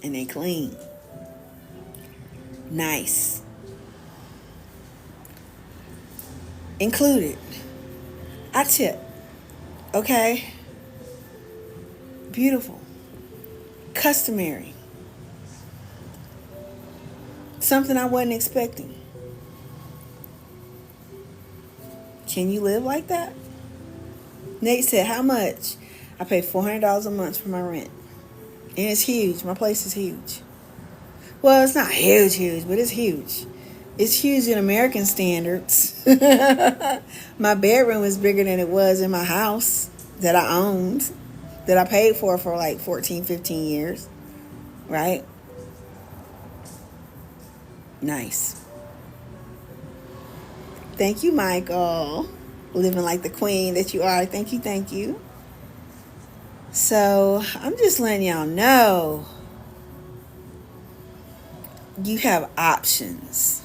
And they clean. Nice. Included. I tip. Okay? Beautiful. Customary. Something I wasn't expecting. Can you live like that? Nate said, how much? I pay $400 a month for my rent. And it's huge. My place is huge. Well, it's not huge, but it's huge. It's huge in American standards. My bedroom is bigger than it was in my house that I owned, that I paid for like 14, 15 years. Right? Nice. Thank you, Michael. Living like the queen that you are. Thank you, thank you. So, I'm just letting y'all know you have options.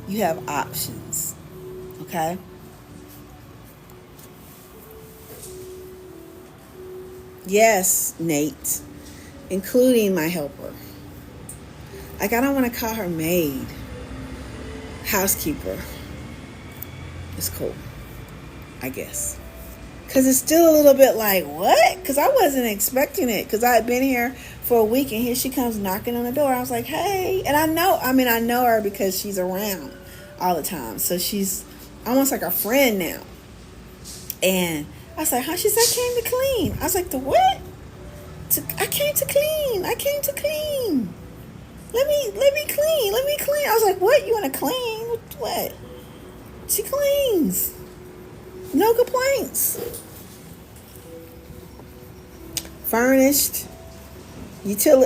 You have options. Okay? Yes, Nate. Including my helper. Like, I don't want to call her maid. Housekeeper. It's cool. I guess. Because it's still a little bit like, what? Because I wasn't expecting it. Because I had been here for a week and here she comes knocking on the door. I was like, hey. And I know her because she's around all the time. So she's almost like a friend now. And I was like, huh? She said, I came to clean. I was like, the what? I came to clean. I came to clean. Let me clean. Let me clean. I was like, what? You want to clean? What? She cleans. No complaints. Furnished.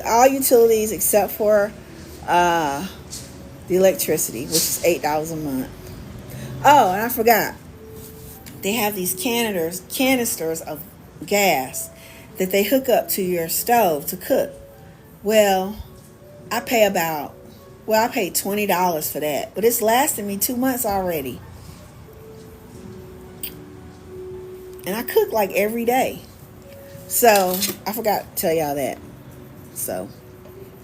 All utilities except for the electricity, which is $8 a month. Oh, and I forgot. They have these canisters of gas that they hook up to your stove to cook. Well, I paid $20 for that, but it's lasted me 2 months already. And I cook like every day. So I forgot to tell y'all that. So,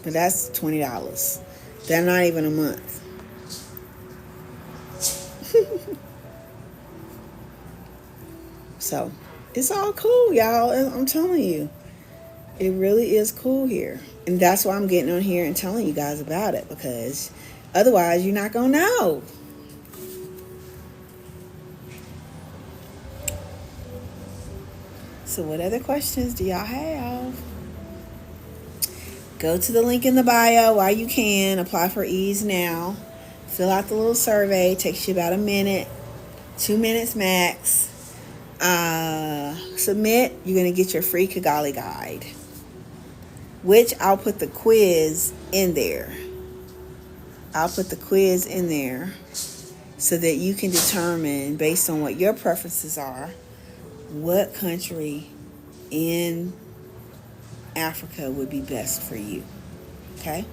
but that's $20. They're not even a month. So it's all cool, y'all. I'm telling you, it really is cool here. And that's why I'm getting on here and telling you guys about it, because otherwise you're not going to know. So what other questions do y'all have? Go to the link in the bio while you can. Apply for ease now. Fill out the little survey. It takes you about a minute, 2 minutes max. Submit. You're going to get your free Kigali guide, which I'll put the quiz in there. I'll put the quiz in there so that you can determine, based on what your preferences are, what country in Africa would be best for you. Okay?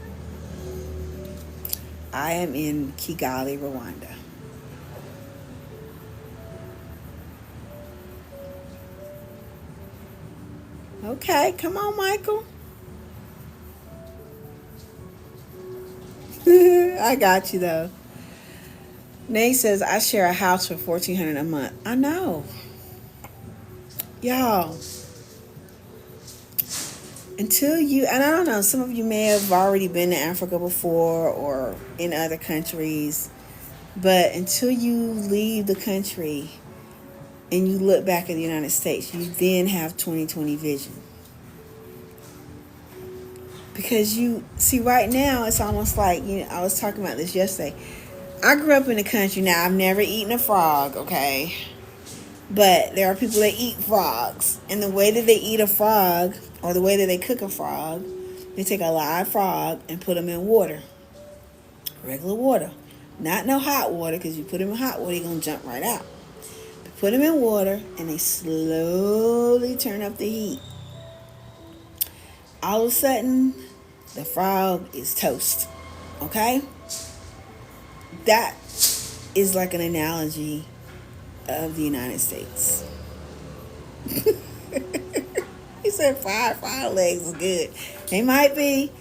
I am in Kigali, Rwanda. Okay, come on, Michael. I got you though. Nate says I share a house for $1,400 a month. I know. Y'all, until you, and I don't know, some of you may have already been to Africa before or in other countries, but until you leave the country and you look back at the United States, you then have 20/20 vision. Because you see, right now it's almost like, I was talking about this yesterday. I grew up in the country. Now, I've never eaten a frog, okay? But there are people that eat frogs. And the way that they eat a frog, or the way that they cook a frog, they take a live frog and put them in water. Regular water. Not no hot water, because you put them in hot water, you're going to jump right out. They put them in water, and they slowly turn up the heat. All of a sudden, the frog is toast. Okay? That is like an analogy of the United States. He said fried legs is good. They might be.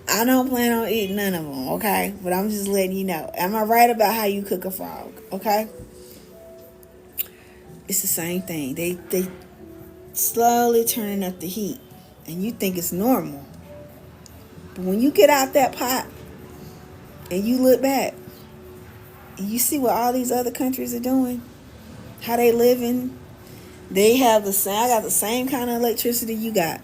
I don't plan on eating none of them, okay? But I'm just letting you know. Am I right about how you cook a frog, okay? It's the same thing. They slowly turning up the heat. And you think it's normal. But when you get out that pot and you look back and you see what all these other countries are doing, how they living, they have I got the same kind of electricity you got.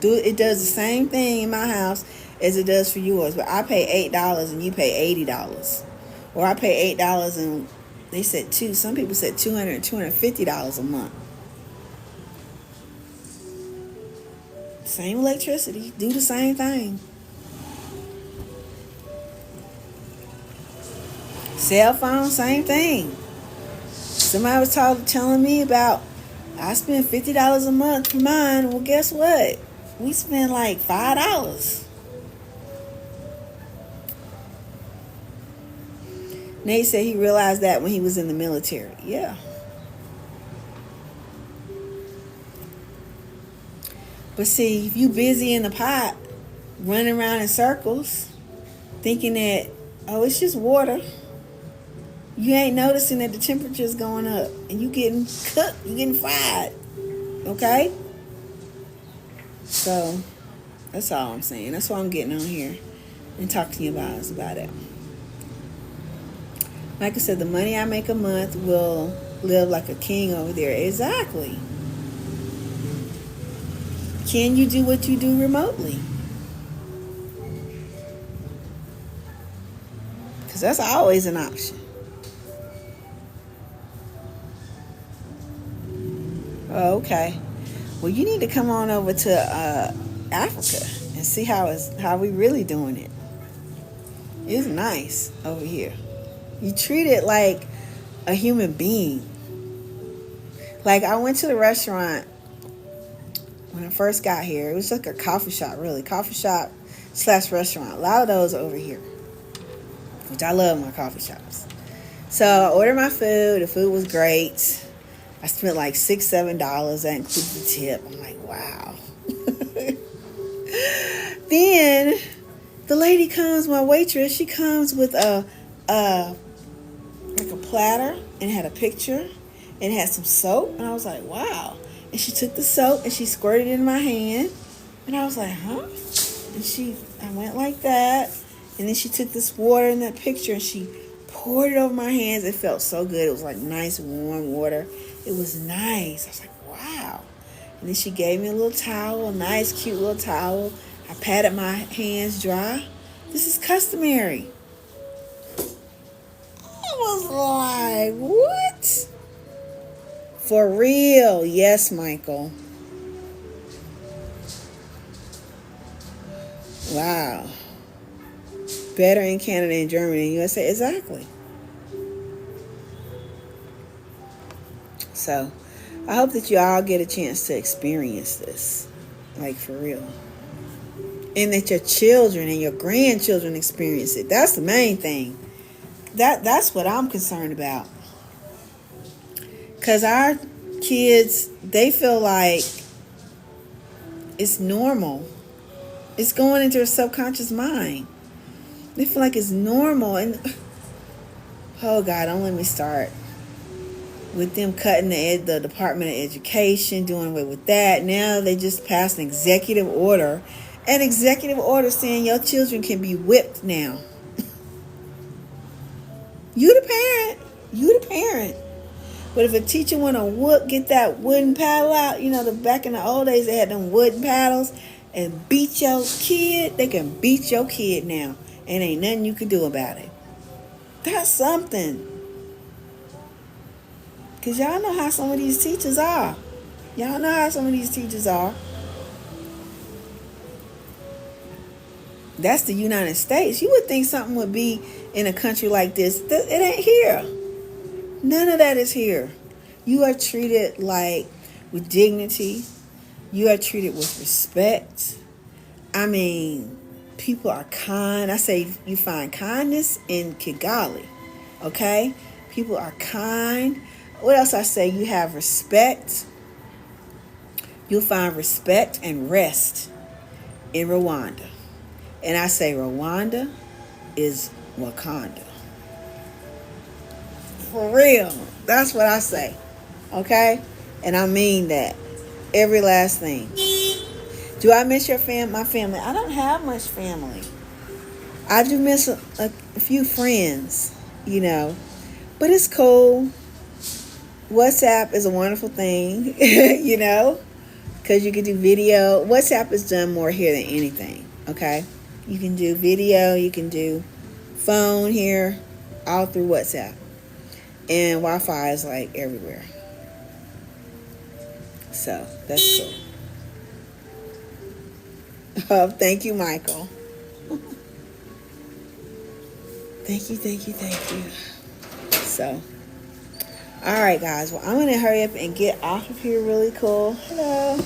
It does the same thing in my house as it does for yours. But I pay $8 and you pay $80. Or I pay $8 and they said some people said $200, $250 a month. Same electricity, do the same thing. Cell phone, same thing. Somebody was telling me about, I spend $50 a month for mine. Well, guess what? We spend like $5. Nate said he realized that when he was in the military. Yeah. But see, if you busy in the pot, running around in circles, thinking that, oh, it's just water. You ain't noticing that the temperature is going up and you getting cooked, you getting fried. Okay? So that's all I'm saying. That's what I'm getting on here and talking to you about it. Like I said, the money I make a month will live like a king over there. Exactly. Can you do what you do remotely? Because that's always an option. Oh, okay. Well, you need to come on over to Africa and see how we really doing it. It's nice over here. You treat it like a human being. Like I went to the restaurant when I first got here. It was like a coffee shop, really. Coffee shop / restaurant. A lot of those over here, which I love my coffee shops. So I ordered my food. The food was great. I spent like $6-7. That included the tip. I'm like, wow. Then the lady comes, my waitress. She comes with like a platter and it had a picture and it had some soap. And I was like, wow. And she took the soap and she squirted it in my hand. And I was like, huh? And I went like that. And then she took this water in that picture and she poured it over my hands. It felt so good. It was like nice warm water. It was nice. I was like, wow. And then she gave me a little towel, a nice cute little towel. I patted my hands dry. This is customary. I was like, what? For real? Yes, Michael. Wow. Better in Canada and Germany and USA. Exactly. So, I hope that you all get a chance to experience this. Like, for real. And that your children and your grandchildren experience it. That's the main thing. That's what I'm concerned about. Because our kids, they feel like it's normal. It's going into their subconscious mind. They feel like it's normal. And, oh God, don't let me start with them cutting the Department of Education, doing away with that. Now they just passed an executive order. An executive order saying your children can be whipped now. You the parent. You the parent. But if a teacher want to get that wooden paddle out, back in the old days they had them wooden paddles and beat your kid, they can beat your kid now. And ain't nothing you can do about it. That's something. Because y'all know how some of these teachers are. Y'all know how some of these teachers are. That's the United States. You would think something would be in a country like this. It ain't here. None of that is here. You are treated with dignity. You are treated with respect. I mean, people are kind. I say you find kindness in Kigali. Okay? People are kind. What else I say? You have respect. You'll find respect and rest in Rwanda. And I say Rwanda is Wakanda. For real. That's what I say. Okay? And I mean that. Every last thing. Do I miss my family? I don't have much family. I do miss a few friends, But it's cool. WhatsApp is a wonderful thing, because you can do video. WhatsApp is done more here than anything, okay? You can do video. You can do phone here, all through WhatsApp. And Wi-Fi is everywhere. So that's cool. Oh, thank you, Michael. Thank you. So, all right, guys. Well, I'm going to hurry up and get off of here really cool. Hello.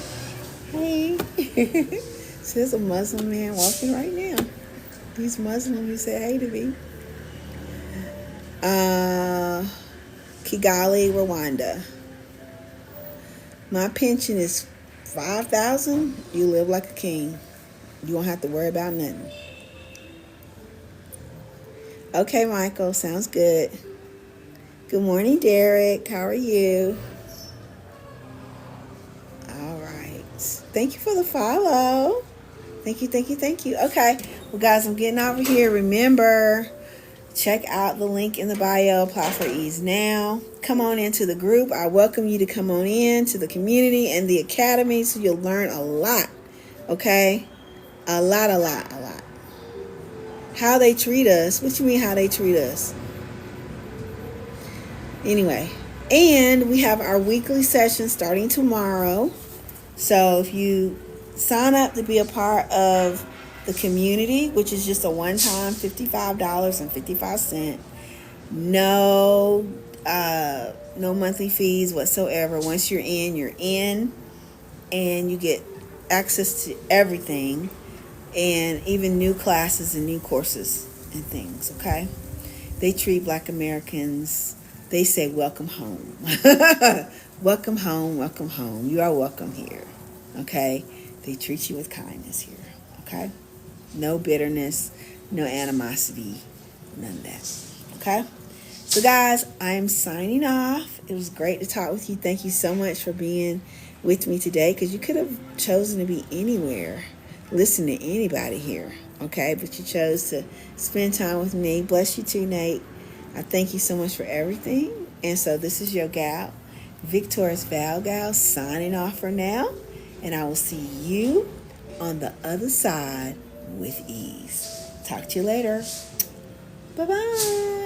Hey. So there's a Muslim man walking right now. He's Muslim. He said hey to me. Kigali, Rwanda. My pension is $5,000. You live like a king. You won't have to worry about nothing. Okay, Michael. Sounds good. Good morning, Derek. How are you? All right. Thank you for the follow. Thank you, thank you, thank you. Okay. Well, guys, I'm getting over here. Remember, check out the link in the bio. Apply for ease now. Come on into the group. I welcome you to come on in to the community and the academy so you'll learn a lot. Okay? A lot, a lot, a lot. How they treat us. What you mean how they treat us? Anyway, and we have our weekly session starting tomorrow. So if you sign up to be a part of the community, which is just a one-time $55.55, no no monthly fees whatsoever. Once you're in, and you get access to everything, and even new classes and new courses and things. Okay, they treat Black Americans, they say welcome home. Welcome home, welcome home. You are welcome here. Okay, they treat you with kindness here. Okay, no bitterness, no animosity, none of that. Okay, so guys, I'm signing off. It was great to talk with you. Thank you so much for being with me today, because you could have chosen to be anywhere, listen to anybody here, okay, but you chose to spend time with me. Bless you too, Nate. I thank you so much for everything. And so this is your gal, Victorious Val Gal, signing off for now, and I will see you on the other side with ease. Talk to you later. Bye-bye.